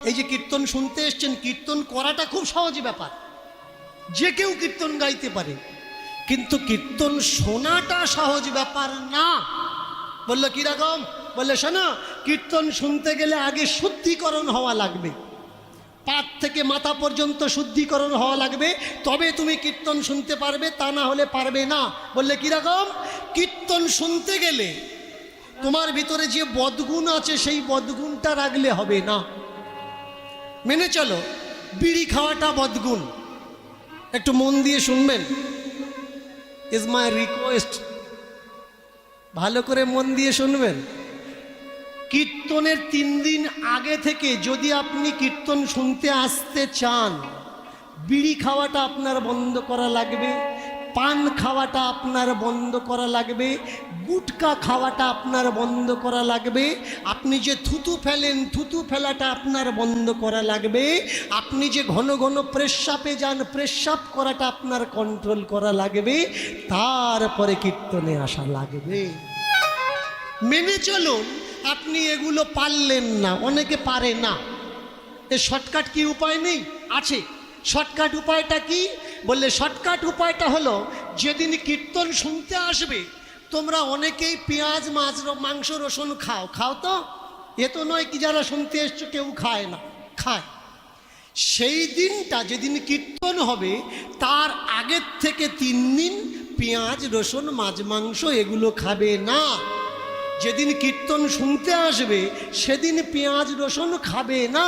এই যে কীর্তন শুনতে এসছেন, কীর্তন করাটা খুব সহজ ব্যাপার, যে কেউ কীর্তন গাইতে পারে, কিন্তু কীর্তন শোনাটা সহজ ব্যাপার না। বললো কিরকম? বললে শোনো, কীর্তন শুনতে গেলে আগে শুদ্ধিকরণ হওয়া লাগবে, পাত থেকে মাথা পর্যন্ত শুদ্ধিকরণ হওয়া লাগবে, তবে তুমি কীর্তন শুনতে পারবে, তা না হলে পারবে না। বললে কিরকম? কীর্তন শুনতে গেলে তোমার ভিতরে যে বদগুণ আছে সেই বদগুণটা রাখলে হবে না। মেনে চলো, বিড়ি খাওয়াটা বদগুণ, একটু মন দিয়ে শুনবেন, ইজ মাই রিকোয়েস্ট, ভালো করে মন দিয়ে শুনবেন। কীর্তনের 3 দিন আগে থেকে যদি আপনি কীর্তন শুনতে আসতে চান, বিড়ি খাওয়াটা আপনার বন্ধ করা লাগবে, পান খাওয়াটা আপনার বন্ধ করা লাগবে, গুটকা খাওয়াটা আপনার বন্ধ করা লাগবে, আপনি যে থুতু ফেলেন থুতু ফেলাটা আপনার বন্ধ করা লাগবে, আপনি যে ঘন ঘন প্রস্রাবে যান প্রস্রাব করাটা আপনার কন্ট্রোল করা লাগবে, তারপরে কীর্তনে আসা লাগবে। মেনে চলুন। আপনি এগুলো পারলেন না, অনেকে পারে না, এর শর্টকাট কি উপায় নেই? আছে। শর্টকাট উপায়টা কি? বললে শর্টকাট উপায়টা হলো, যেদিন কীর্তন শুনতে আসবে তোমরা অনেকেই পেঁয়াজ মাংস রসুন খাও তো? এ তো নয় কি যারা শুনতে এসছো কেউ খায় না, খায়। সেই দিনটা যেদিন কীর্তন হবে তার আগের থেকে 3 দিন পেঁয়াজ রসুন মাংস এগুলো খাবে না। যেদিন কীর্তন শুনতে আসবে সেদিন পেঁয়াজ রসুন খাবে না।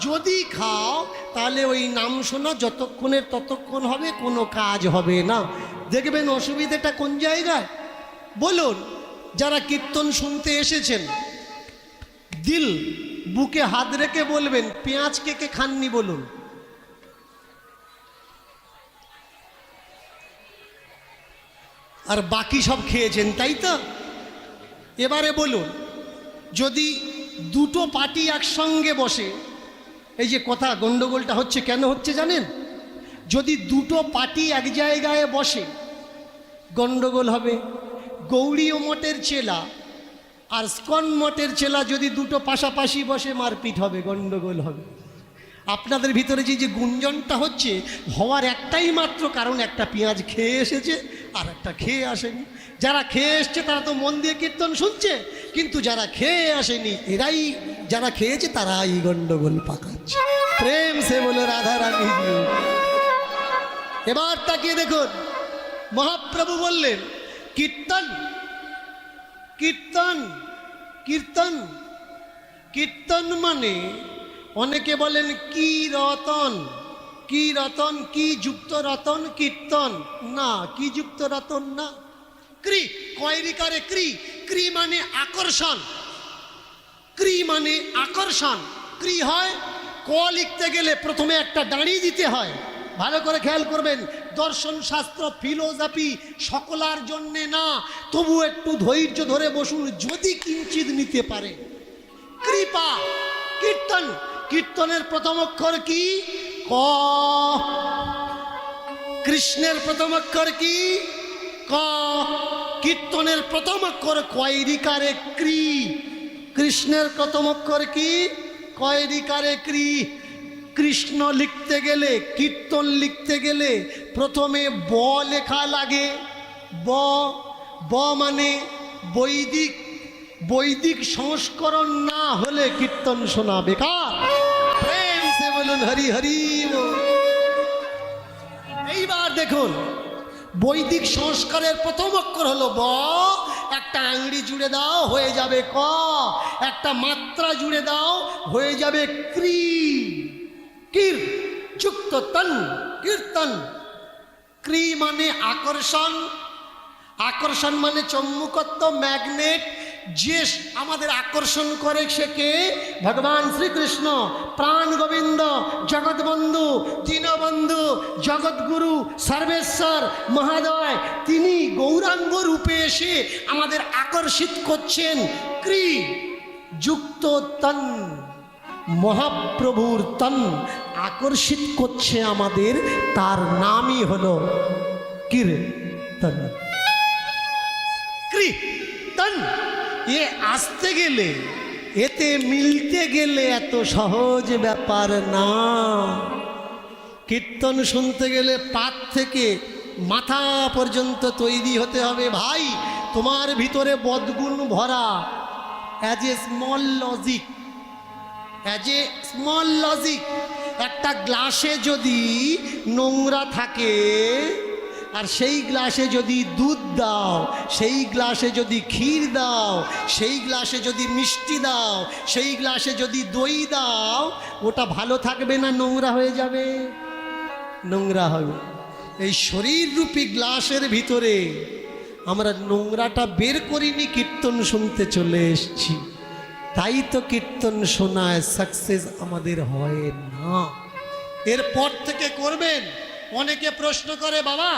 যদি খাও তাহলে ওই নাম শোনা যতক্ষণের ততক্ষণ হবে, কোনো কাজ হবে না। দেখবেন অসুবিধাটা কোন জায়গায় বলুন? যারা কীর্তন শুনতে এসেছেন, দিল বুকে হাত রেখে বলবেন, পেঁয়াজ কে কে খাননি বলুন? আর বাকি সব খেয়েছেন, তাই তো? এবারে বলুন, যদি দুটো পার্টি একসঙ্গে বসে, এই যে কথা গন্ডগোলটা হচ্ছে কেন হচ্ছে জানেন? যদি দুটো পার্টি এক জায়গায় বসে গন্ডগোল হবে। গৌড়ীয় মঠের চেলা আর স্কন মঠের চেলা যদি দুটো পাশাপাশি বসে মারপিট হবে, গন্ডগোল হবে। আপনাদের ভিতরে যে গুঞ্জনটা হচ্ছে, হওয়ার একটাই মাত্র কারণ, একটা পেঁয়াজ খেয়ে এসেছে আর একটা খেয়ে আসেনি। যারা খেয়ে এসছে তারা তো মন দিয়ে কীর্তন শুনছে, কিন্তু যারা খেয়ে আসেনি এরাই, যারা খেয়েছে তারাই গন্ডগোল পাকাচ্ছে। প্রেম সে বলে রাধা রানী। এবার তাকিয়ে দেখুন, মহাপ্রভু বললেন কীর্তন কীর্তন কীর্তন কীর্তন মানে, অনেকে বলেন কি রতন, কি রতন, কি যুক্ত রতন কীর্তন না, কি যুক্ত রতন না। ক্রি কয়রিকারে ক্রি, ক্রি মানে আকর্ষণ, ক্রি মানে আকর্ষণ। ক্রি হয়, ক লিখতে গেলে প্রথমে একটা দাঁড়িয়ে দিতে হয়। ভালো করে খেয়াল করবেন, দর্শন শাস্ত্র ফিলোসফি সকলার জন্যে না, তবু একটু ধৈর্য ধরে বসুন, যদি কিঞ্চিত নিতে পারে। কৃপা কীর্তন, কীর্তনের প্রথম অক্ষর কি? ক। কৃষ্ণের প্রথম অক্ষর কি? ক। কীর্তনের প্রথম অক্ষর কয়রিকারে ক্রি, কৃষ্ণের প্রথম অক্ষর কি? কয়রিকারে ক্রি। কৃষ্ণ লিখতে গেলে, কীর্তন লিখতে গেলে প্রথমে ব লেখা লাগে। ব, ব মানে বৈদিক, বৈদিক সংস্করণ না হলে কীর্তন শোনা বেকার। প্রেম সে বলুন হরি হরি। এইবার দেখুন, বৈদিক সংস্কারের প্রথম অক্ষর হলো ব, একটা আংড়ি জুড়ে দাও হয়ে যাবে ক, একটা মাত্রা জুড়ে দাও হয়ে যাবে ক্রি। কির যুক্ত তন, কীর্তন। ক্রি মানে আকর্ষণ, আকর্ষণ মানে চম্মুকত্ব, ম্যাগনেট। যে আমাদের আকর্ষণ করে সে কে? ভগবান শ্রীকৃষ্ণ, প্রাণ গোবিন্দ, জগৎবন্ধু, দীনবন্ধু, জগৎগুরু, সর্বেশ্বর মহাদয়, তিনি গৌরাঙ্গ রূপে এসে আমাদের আকর্ষিত করছেন। ক্রি যুক্ত তন, মহাপ্রভুর তন আকর্ষিত করছে আমাদের, তার নামই হলো কীর্তন। কীর্তন এ আসতে গেলে এতে মিলতে গেলে এত সহজ ব্যাপার না। কীর্তন শুনতে গেলে পাত থেকে মাথা পর্যন্ত তৈরি হতে হবে। ভাই, তোমার ভিতরে বদগুণ ভরা। অ্যাজ এ স্মল লজিক, একটা গ্লাসে যদি নোংরা থাকে আর সেই গ্লাসে যদি দুধ দাও, সেই গ্লাসে যদি ক্ষীর দাও, সেই গ্লাসে যদি মিষ্টি দাও, সেই গ্লাসে যদি দই দাও, ওটা ভালো থাকবে না নোংরা হয়ে যাবে? নোংরা হবে। এই শরীররূপী গ্লাসের ভিতরে আমরা নোংরাটা বের করিনি, কীর্তন শুনতে চলে এসেছি। তাই তো কীর্তন শোনায় সাকসেস আমাদের হয় না। এরপর থেকে করবেন। অনেকে প্রশ্ন করে, বাবা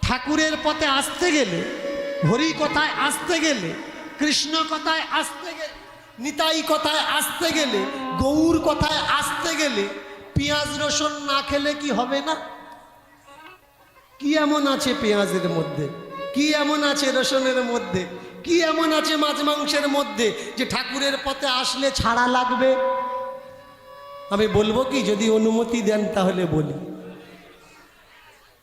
ঠাকুরের পথে আসতে গেলে, হরি কথায় আসতে গেলে, কৃষ্ণ কথায় আসতে গেলে, নিতাই কথায় আসতে গেলে, গৌর কথায় আসতে গেলে পেঁয়াজ রসুন না খেলে কি হবে না? কি এমন আছে পেঁয়াজের মধ্যে, কি এমন আছে রসুনের মধ্যে, কি এমন আছে মাছ মাংসের মধ্যে যে ঠাকুরের পথে আসলে ছাড়া লাগবে? আমি বলবো কি, যদি অনুমতি দেন তাহলে বলি।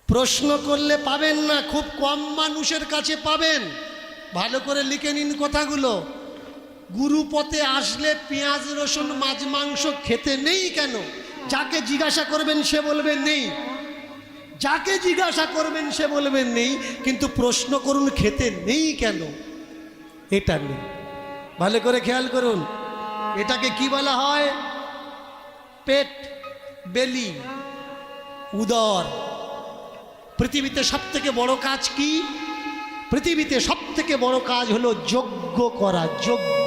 প্রশ্ন করলে পাবেন না, খুব কম মানুষের কাছে পাবেন। ভালো করে লিখে নিন কথাগুলো। গুরু পথে আসলে পেঁয়াজ রসুন মাছ মাংস খেতে নেই কেন? যাকে জিজ্ঞাসা করবেন সে বলবে নেই, যাকে জিজ্ঞাসা করবেন সে বলবেন নেই, কিন্তু প্রশ্ন করুন খেতে নেই কেন? এটা নেই। ভালো করে খেয়াল করুন, এটাকে কি বলা হয়? পেট, বেলি, উদর। পৃথিবীতে সব থেকে বড় কাজ কি? পৃথিবীতে সব থেকে বড় কাজ হলো যজ্ঞ করা। যজ্ঞ।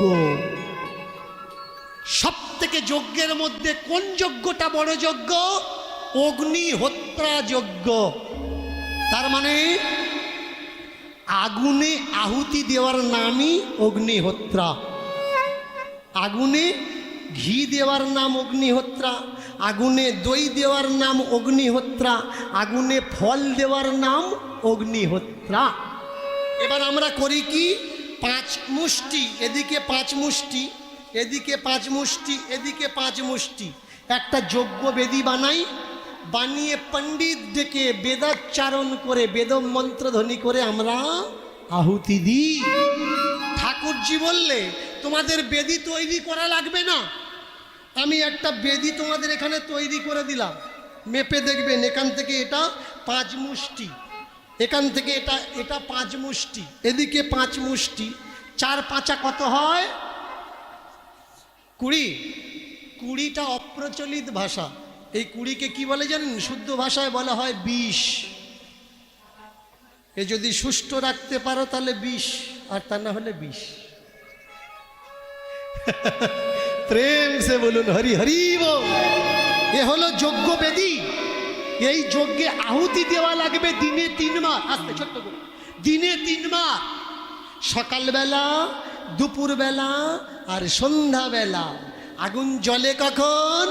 সব থেকে যজ্ঞের মধ্যে কোন যজ্ঞটা বড় যজ্ঞ? অগ্নিহোত্রা যজ্ঞ। তার মানে আগুনে আহুতি দেওয়ার নামই অগ্নিহোত্রা। আগুনে ঘি দেওয়ার নাম অগ্নিহোত্রা, আগুনে দই দেওয়ার নাম অগ্নিহোত্রা, আগুনে ফল দেওয়ার নাম অগ্নিহোত্রা। এবার আমরা করি কি? 5 মুষ্টি, এদিকে 5 মুষ্টি, এদিকে 5 মুষ্টি, এদিকে 5 মুষ্টি, একটা যজ্ঞ বেদী বানাই। বানিয়ে পণ্ডিত ডেকে বেদাচ্চারণ করে, বেদ মন্ত্রধ্বনি করে আমরা আহুতি দিই। ঠাকুরজি বললে তোমাদের বেদী তৈরি করা লাগবে না, আমি একটা বেদী তোমাদের এখানে তৈরি করে দিলাম। মেপে দেখবেন, এখান থেকে এটা 5 মুষ্টি, এখান থেকে এটা 5 মুষ্টি, এদিকে 5 মুষ্টি, 4 5 কত হয়? 20। 20টা অপ্রচলিত ভাষা। এই 20কে কি বলে জানেন? শুদ্ধ ভাষায় বলা হয় বিষ। এ যদি সুষ্ঠু রাখতে পারো তাহলে বিষ, আর তা না হলে বিষ। প্রেম সে বলুন হরি হরি বল। এ হলো যজ্ঞ বেদী। এই যজ্ঞে আহুতি দেওয়া লাগবে দিনে 3 বার। আস্তে ছোট্ট করে, দিনে 3 বার। সকালবেলা, দুপুরবেলা আর সন্ধ্যাবেলা। আগুন জ্বলে কখন?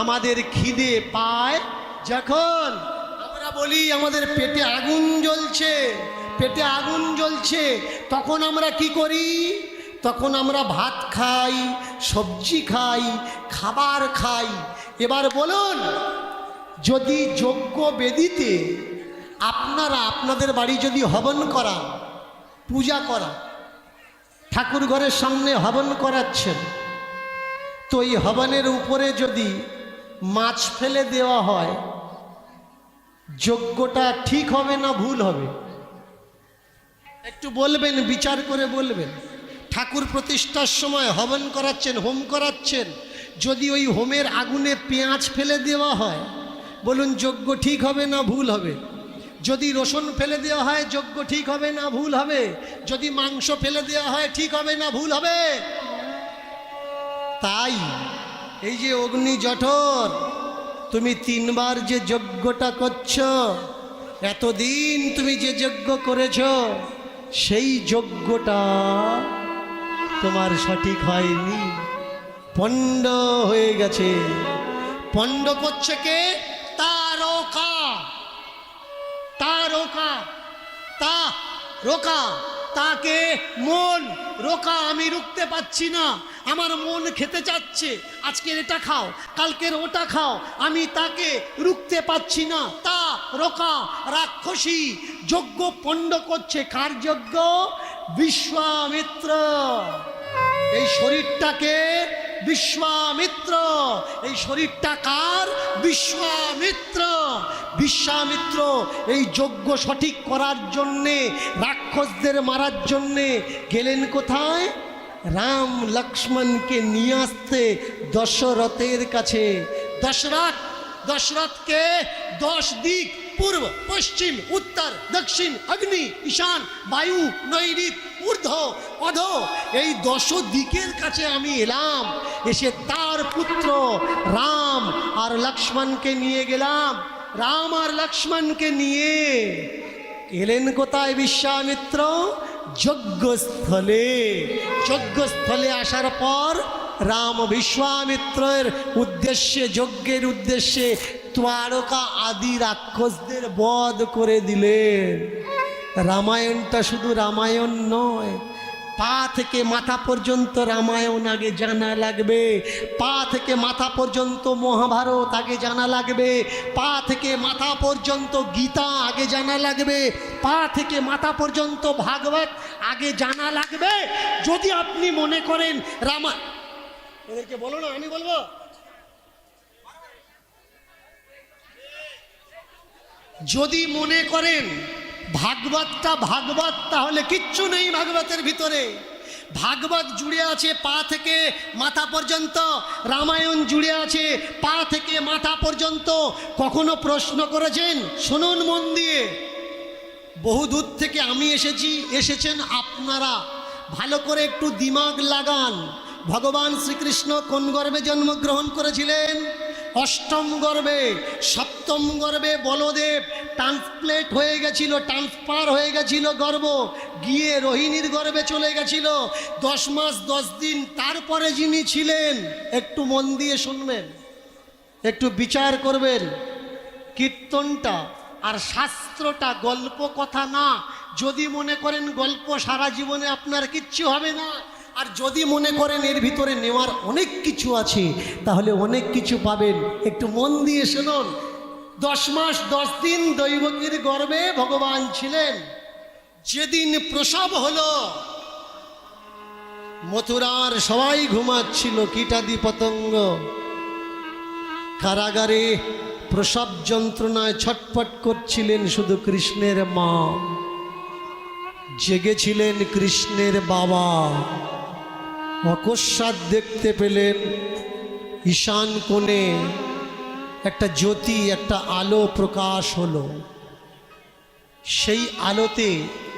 আমাদের খিদে পায় যখন। আমরা বলি আমাদের পেটে আগুন জ্বলছে, পেটে আগুন জ্বলছে, তখন আমরা কি করি? তখন আমরা ভাত খাই, সবজি খাই, খাবার খাই। এবার বলুন, যদি যজ্ঞ বেদীতে আপনারা আপনাদের বাড়ি যদি হবন করা, পূজা করা, ঠাকুর ঘরের সামনে হবন করাচ্ছেন, তো এই হবনের উপরে যদি মাছ ফেলে দেওয়া হয়, যজ্ঞটা ঠিক হবে না ভুল হবে? একটু বলবেন, বিচার করে বলবেন। ঠাকুর প্রতিষ্ঠার সময় হবন করাচ্ছেন, হোম করাচ্ছেন, যদি ওই হোমের আগুনে পেঁয়াজ ফেলে দেওয়া হয়, বলুন যজ্ঞ ঠিক হবে না ভুল হবে? যদি রসুন ফেলে দেওয়া হয়, যজ্ঞ ঠিক হবে না ভুল হবে? যদি মাংস ফেলে দেওয়া হয়, ঠিক হবে না ভুল হবে? তাই এই যে অগ্নি জঠর, তুমি 3 বার যে যজ্ঞটা করছ, এতদিন তুমি যে যজ্ঞ করেছ, সেই যজ্ঞটা তোমার সঠিক হয়নি, পণ্ড হয়ে গেছে। পণ্ড করছে কে? তারকা। তারকা, তা রোকা, তাকে মন রোকা, আমি রুখতে পারছি না, আমার মন খেতে চাচ্ছে, আজকের এটা খাও, কালকের ওটা খাও, আমি তাকে রুখতে পাচ্ছি না, তা রোকা রাক্ষসী যজ্ঞ পণ্ড করছে। কার যজ্ঞ? বিশ্বামিত্র। এই শরীরটাকে বিশ্বামিত্র, এই শরীরটা কার? বিশ্বামিত্র। বিশ্বামিত্র এই যজ্ঞ সঠিক করার জন্যে, রাক্ষসদের মারার জন্যে গেলেন কোথায়? রাম লক্ষ্মণকে নিয়ে আসতে দশরথের কাছে। দশরথকে 10 দিক, পূর্ব পশ্চিম উত্তর দক্ষিণ অগ্নি ঈশান বায়ু নৈঋত ঊর্ধ্ব অধ, এই 10 দিকের কাছে আমি এলাম। এসে তার পুত্র রাম আর লক্ষ্মণকে নিয়ে গেলাম। রাম আর লক্ষ্মণকে নিয়ে এলেন কোথায় বিশ্বামিত্র? যজ্ঞস্থলে। যজ্ঞস্থলে আসার পর রাম বিশ্বামিত্রের উদ্দেশ্যে, যজ্ঞের উদ্দেশ্যে দ্বারকা আদি রাক্ষসদের বধ করে দিলেন। রামায়ণটা শুধু রামায়ণ নয়, পা থেকে মাথা পর্যন্ত রামায়ণ আগে জানা লাগবে, পা থেকে মাথা পর্যন্ত মহাভারত আগে জানা লাগবে, পা থেকে মাথা পর্যন্ত গীতা আগে জানা লাগবে, পা থেকে মাথা পর্যন্ত ভাগবত আগে জানা লাগবে। যদি আপনি মনে করেন এদেরকে বলো না, আমি বলবো, যদি মনে করেন ভাগবতটা ভাগবত, তাহলে কিচ্ছু নেই ভাগবতের ভিতরে। ভাগবত জুড়ে আছে পা থেকে মাথা পর্যন্ত, রামায়ণ জুড়ে আছে পা থেকে মাথা পর্যন্ত। কখনো প্রশ্ন করেছেন? শুনুন মন দিয়ে, বহু দূর থেকে আমি এসেছি, এসেছেন আপনারা, ভালো করে একটু দিমাগ লাগান। ভগবান শ্রীকৃষ্ণ কোন গর্ভে জন্মগ্রহণ করেছিলেন? অষ্টম গর্ভে। সপ্তম গর্ভে বলদেব ট্রান্সপ্লেট হয়ে গেছিল, ট্রান্সফার হয়ে গেছিল গর্ভ, গিয়ে রোহিণীর গর্ভে চলে গেছিল 10 মাস 10 দিন। তারপরে যিনি ছিলেন, একটু মন দিয়ে শুনবেন, একটু বিচার করবেন। কীর্তনটা আর শাস্ত্রটা গল্প কথা না। যদি মনে করেন গল্প, সারা জীবনে আপনার কিচ্ছু হবে না। আর যদি মনে করেন এর ভিতরে নেওয়ার অনেক কিছু আছে, তাহলে অনেক কিছু পাবেন। একটু মন দিয়ে শুনুন। 10 মাস 10 দিন দৈবকীর গর্ভে ভগবান ছিলেন। যেদিন প্রসব হলো, মথুরার সবাই ঘুমাচ্ছিল, কীটাদি পতঙ্গ। কারাগারে প্রসব যন্ত্রণায় ছটফট করছিলেন শুধু কৃষ্ণের মা, জেগেছিলেন কৃষ্ণের বাবা। অকস্মাৎ দেখতে পেলেন ঈশান কোণে একটা জ্যোতি, একটা আলো প্রকাশ হলো। সেই আলোতে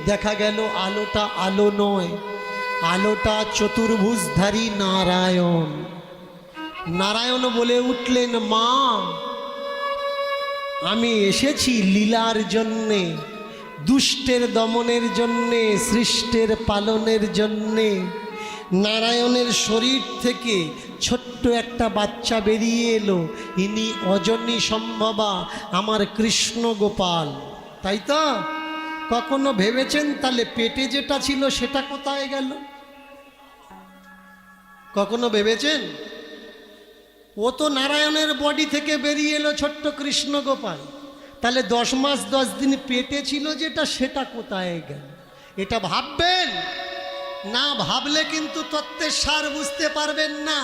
দেখা গেল আলোটা আলো নয়, আলোটা চতুর্ভুজধারী নারায়ণ। নারায়ণ বলে উঠলেন, মা আমি এসেছি লীলার জন্যে, দুষ্টের দমনের জন্যে, সৃষ্টের পালনের জন্যে। নারায়ণের শরীর থেকে ছোট্ট একটা বাচ্চা বেরিয়ে এলো, ইনি অজনী সম্ভবা, আমার কৃষ্ণ গোপাল। তাই তো? কখনো ভেবেছেন তাহলে পেটে যেটা ছিল সেটা কোথায় গেল? কখনো ভেবেছেন? ও তো নারায়ণের বডি থেকে বেরিয়ে এলো ছোট্ট কৃষ্ণ গোপাল, তাহলে 10 মাস 10 দিন পেটে ছিল যেটা, সেটা কোথায় গেল? এটা ভাববেন না, ভাবলে কিন্তু তত্ত্বের সার বুঝতে পারবেন না।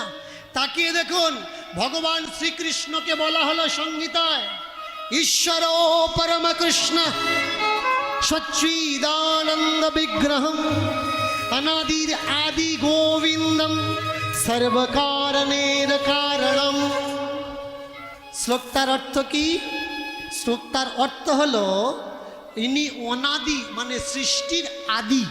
তাকিয়ে দেখুন, ভগবান শ্রীকৃষ্ণকে বলা হলো সংহিতায় ঈশ্বর পরম কৃষ্ণ সচ্চিদানন্দ বিগ্রহম অনাদির আদি গোবিন্দম সর্বকারণের কারণম। শ্লোকটার অর্থ কি? শ্লোকটার অর্থ হলো ইনি অনাদি, মানে সৃষ্টির আদি।